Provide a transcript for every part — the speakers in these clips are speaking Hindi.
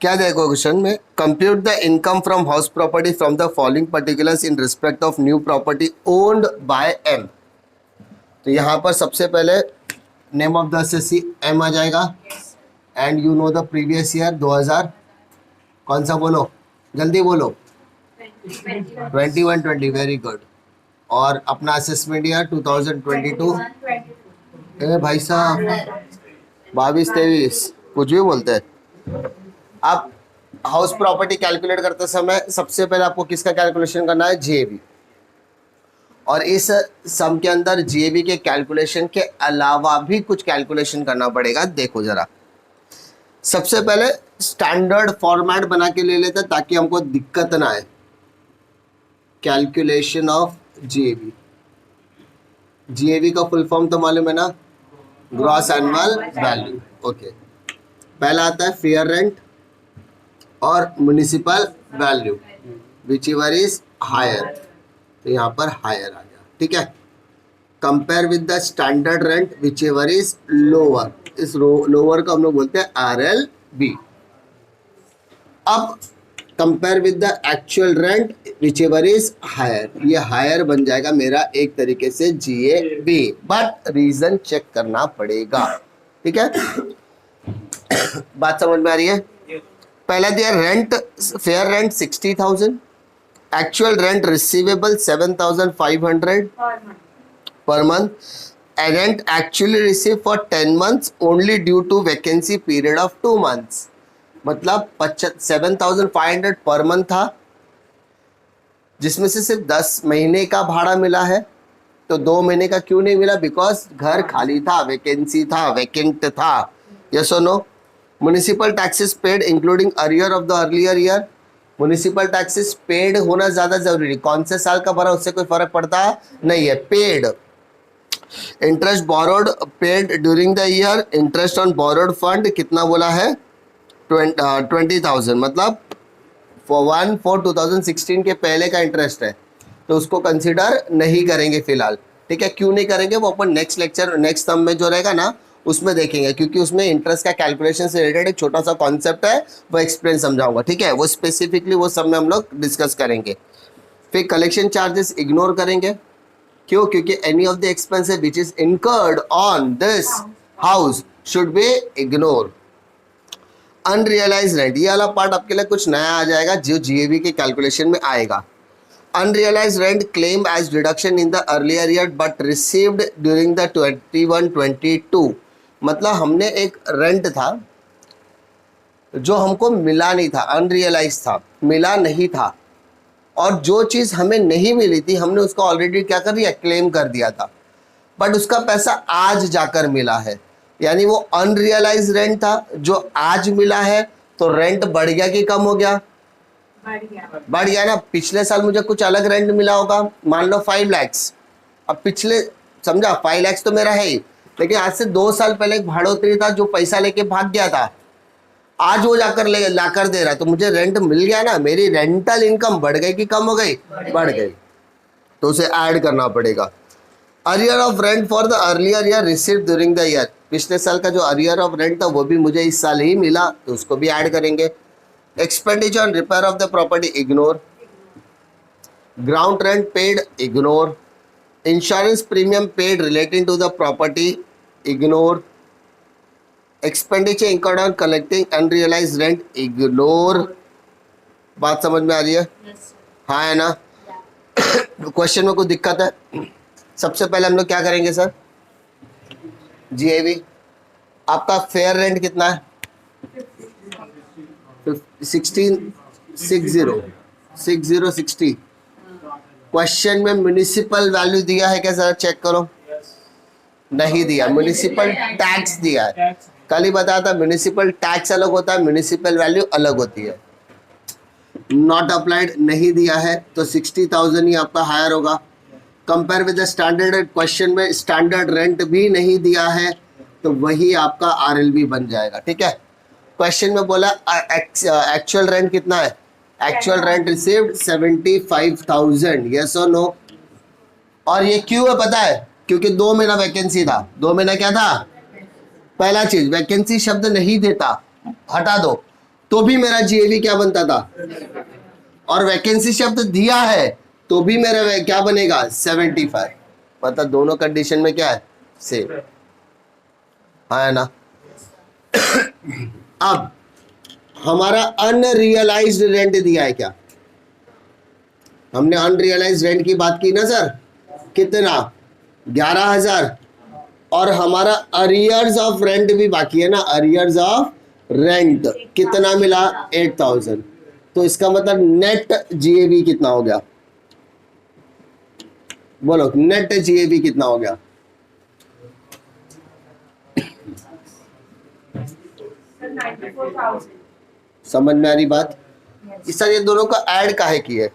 क्या देखो क्वेश्चन में, compute the income from house property from the following particulars in respect of new property owned by M. तो यहाँ पर सबसे पहले name of the assessee M आ जाएगा and you know the previous year 2000, कौन सा बोलो जल्दी बोलो, 21-20, वेरी गुड। और अपना असेसमेंट ईयर 2022, ए भाई साहब 22-23 कुछ भी बोलते हैं। अब हाउस प्रॉपर्टी कैलकुलेट करते समय सबसे पहले आपको किसका कैलकुलेशन करना है, जीएबी। और इस सम के अंदर जीएबी के कैलकुलेशन के अलावा भी कुछ कैलकुलेशन करना पड़ेगा। देखो जरा, सबसे पहले स्टैंडर्ड फॉर्मेट बना के ले लेते हैं ताकि हमको दिक्कत ना आए। कैलकुलेशन ऑफ जीएबी, जीएबी का फुल फॉर्म तो मालूम है ना, ग्रॉस एनुअल वैल्यू। ओके, पहला आता है फेयर रेंट और municipal value whichever is higher, तो यहाँ पर हायर आ गया, ठीक है। Compare with the standard rent whichever is lower, इस लोअर को हम लोग बोलते हैं RLB। अब compare with the actual rent whichever is higher, ये हायर बन जाएगा मेरा एक तरीके से GAB, बट रीजन चेक करना पड़ेगा, ठीक है। बात समझ में आ रही है। पहला दिया rent, fair rent 60,000, actual rent receivable 7,500 per month, and rent actually received for 10 months only due to vacancy period of 2 months। मतलब 7,500 पर मंथ था, जिसमें से सिर्फ 10 महीने का भाड़ा मिला है। तो 2 महीने का क्यों नहीं मिला, बिकॉज घर खाली था, वैकेंसी था, वैकेंट था। यस और no. Municipal taxes paid including arrear of the earlier year, municipal taxes paid होना ज्यादा जरूरी, कौन से साल का भरा उससे कोई फर्क पड़ता नहीं है, paid. Interest borrowed paid during the year, interest on borrowed fund कितना बोला है, 20,000, मतलब for 2016 के पहले का इंटरेस्ट है, तो उसको कंसिडर नहीं करेंगे फिलहाल, ठीक है। क्यों नहीं करेंगे वो अपन नेक्स्ट लेक्चर, नेक्स्ट टर्म में जो रहेगा ना उसमें देखेंगे, क्योंकि उसमें इंटरेस्ट का कैलकुलेशन से रिलेटेड एक छोटा सा कॉन्सेप्ट है, वो एक्सप्लेन समझाऊंगा, ठीक है। वो स्पेसिफिकली वो सब में हम लोग डिस्कस करेंगे। फिर कलेक्शन चार्जेस इग्नोर करेंगे, क्यों, क्योंकि any of the expenses which is incurred on this house should be ignore. Unrealise rent, ये वाला पार्ट आपके लिए कुछ नया आ जाएगा जो जीएबी के कैलकुलेशन में आएगा। Unrealise rent claim as deduction in the earlier year but received during the 21-22, मतलब हमने एक रेंट था जो हमको मिला नहीं था, अनरियलाइज था, मिला नहीं था, और जो चीज़ हमें नहीं मिली थी हमने उसको ऑलरेडी क्या कर दिया, क्लेम कर दिया था, बट उसका पैसा आज जाकर मिला है, यानी वो अनरियलाइज रेंट था जो आज मिला है। तो रेंट बढ़ गया कि कम हो गया, बढ़ गया ना। पिछले साल मुझे कुछ अलग रेंट मिला होगा, मान लो 5 लाख, अब पिछले समझा 5 लाख तो मेरा है ही, लेकिन आज से 2 साल पहले एक भाड़ोत्री था जो पैसा लेके भाग गया था, आज वो जाकर लाकर दे रहा है, तो मुझे रेंट मिल गया ना, मेरी रेंटल इनकम बढ़ गई कि कम हो गई, बढ़ गई, तो उसे ऐड करना पड़ेगा। Arrear of rent for the earlier year received during the year, पिछले साल का जो अरियर ऑफ रेंट था वो भी मुझे इस साल ही मिला, तो उसको भी ऐड करेंगे। Expenditure on repair of the property ignore, ground rent paid ignore, insurance premium paid relating to the property ignore, expenditure incurred on collecting unrealised rent ignore. बात समझ में आ रही है? हाँ है ना। क्वेश्चन में कोई दिक्कत है? सबसे पहले हम लोग क्या करेंगे सर, जीएवी। आपका फेयर रेंट कितना है, 60 क्वेश्चन में म्युनिसिपल वैल्यू दिया है क्या सर, चेक करो, नहीं दिया। म्युनिसिपल टैक्स दिया है, कल ही बताया था म्युनिसिपल टैक्स अलग होता है, म्युनिसिपल वैल्यू अलग होती है। नॉट अप्लाइड नहीं दिया है, तो 60,000 ही आपका हायर होगा। Compare with the standard rent, question में स्टैंडर्ड रेंट भी नहीं दिया है, तो वही आपका RLB बन जाएगा, ठीक है। क्वेश्चन में बोला एक्चुअल रेंट कितना है, एक्चुअल रेंट रिसीव्ड 75,000, यस और नो। और ये क्यों है पता है, क्योंकि 2 महीना वैकेंसी था। 2 महीना क्या था, पहला चीज वैकेंसी शब्द नहीं देता, हटा दो, तो भी मेरा जीएवी क्या बनता था, और वैकेंसी शब्द दिया है तो भी मेरा क्या बनेगा 75। मतलब दोनों कंडीशन में क्या है, सेम, हाँ है ना। अब हमारा अनरियलाइज्ड रेंट दिया है क्या, हमने अनरियलाइज्ड रेंट की बात की ना सर, कितना 11,000, और हमारा अरियर्स ऑफ रेंट भी बाकी है ना, अरियर्स ऑफ रेंट कितना मिला 8,000। तो इसका मतलब नेट जीएबी कितना हो गया, बोलो नेट जीएबी कितना हो गया, समझ में आ रही बात। इस सर ये दोनों का ऐड काहे की है,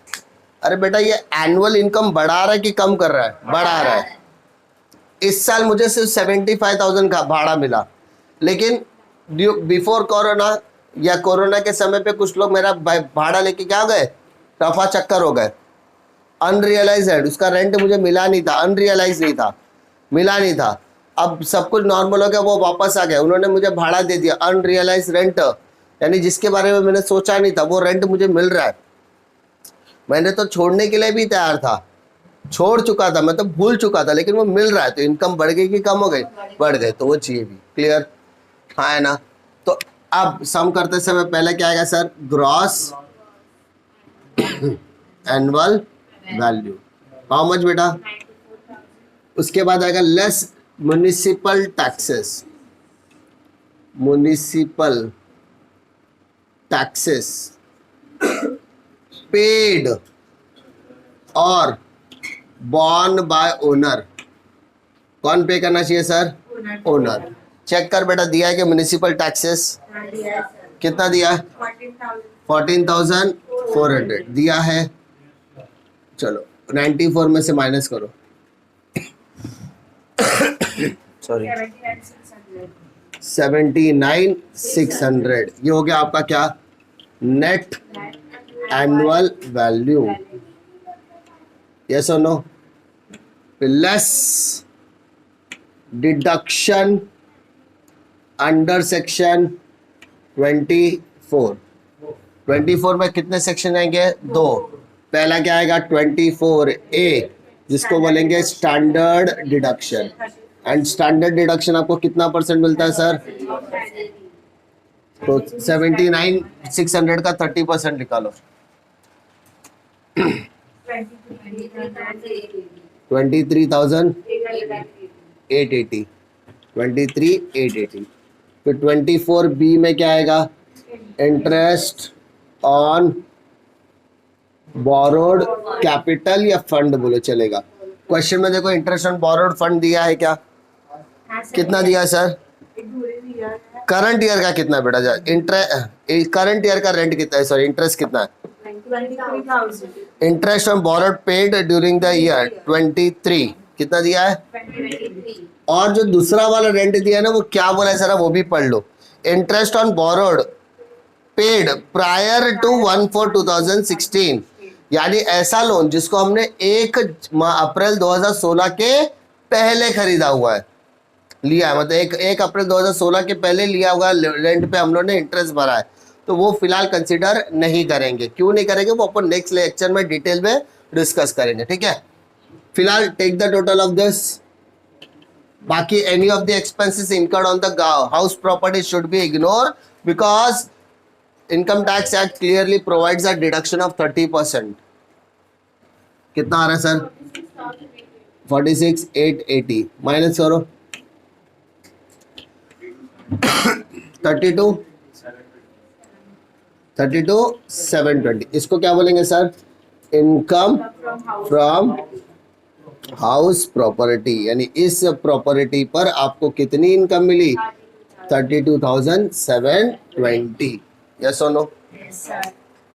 अरे बेटा ये एनुअल इनकम बढ़ा रहा है कि कम कर रहा है, बढ़ा रहा है। इस साल मुझे सिर्फ 75,000 का भाड़ा मिला, लेकिन बिफोर कोरोना या कोरोना के समय पे कुछ लोग मेरा भाड़ा लेके क्या गए, रफा चक्कर हो गए, अनरियलाइज है, उसका रेंट मुझे मिला नहीं था, अनरियलाइज नहीं था, मिला नहीं था। अब सब कुछ नॉर्मल हो गया, वो वापस आ गए, उन्होंने मुझे भाड़ा दे दिया, अनरियलाइज रेंट, यानी जिसके बारे में मैंने सोचा नहीं था वो रेंट मुझे मिल रहा है। मैंने तो छोड़ने के लिए भी तैयार था, छोड़ चुका था, मैं तो भूल चुका था, लेकिन वो मिल रहा है, तो इनकम बढ़ गई कि कम हो गई, बढ़ गए, तो वो चाहिए भी। क्लियर, हाँ है ना। तो अब सम करते समय पहले क्या आएगा sir, gross annual value, how much बेटा, उसके बाद आएगा less municipal taxes, municipal taxes paid और बॉर्न बाय ओनर। कौन पे करना चाहिए सर, ओनर। चेक कर बेटा, दिया है कि म्युनिसिपल टैक्सेस कितना दिया है, 14,400 दिया है। चलो 94 में से माइनस करो, सॉरी 79,600, ये हो गया आपका क्या, नेट एनुअल वैल्यू, यस और no, less deduction under section 24। 24 में कितने सेक्शन आएंगे, दो। पहला क्या आएगा 24A, जिसको बोलेंगे standard deduction, and standard deduction आपको कितना परसेंट मिलता है सर, तो 79,600 का 30% निकालो, 23,880, 23,880। फिर 24B में क्या आएगा, इंटरेस्ट ऑन बोरोड कैपिटल या फंड बोलो चलेगा। क्वेश्चन में देखो इंटरेस्ट ऑन बोरोड फंड दिया है क्या, कितना दिया है सर, करंट ईयर का कितना बेटा, करंट ईयर का रेंट कितना है, सॉरी इंटरेस्ट कितना है, interest on borrowed paid during the year 23, कितना दिया है, और जो दूसरा वाला रेंट दिया है ना वो क्या बोला है सर, वो भी पढ़ लो। Interest on borrowed paid prior to 1/4/2016, यानी ऐसा लोन जिसको हमने 1 अप्रैल 2016 के पहले खरीदा हुआ है, लिया है, मतलब 1 अप्रैल 2016 के पहले लिया हुआ रेंट पे हम लोगों ने इंटरेस्ट भरा है, तो वो फिलहाल कंसिडर नहीं करेंगे। क्यों नहीं करेंगे, वो अपन नेक्स्ट लेक्चर में डिटेल में डिस्कस करेंगे, ठीक है। फिलहाल take the total of this, बाकी any of the expenses incurred on the house property should be ignore, because income tax act clearly provides a deduction of 30%। कितना आ रहा है सर, 46,880 माइनस करो 32,720, इसको क्या बोलेंगे sir, income from house property, यानी इस प्रॉपर्टी पर आपको कितनी इनकम मिली, 32,720, यस और नो।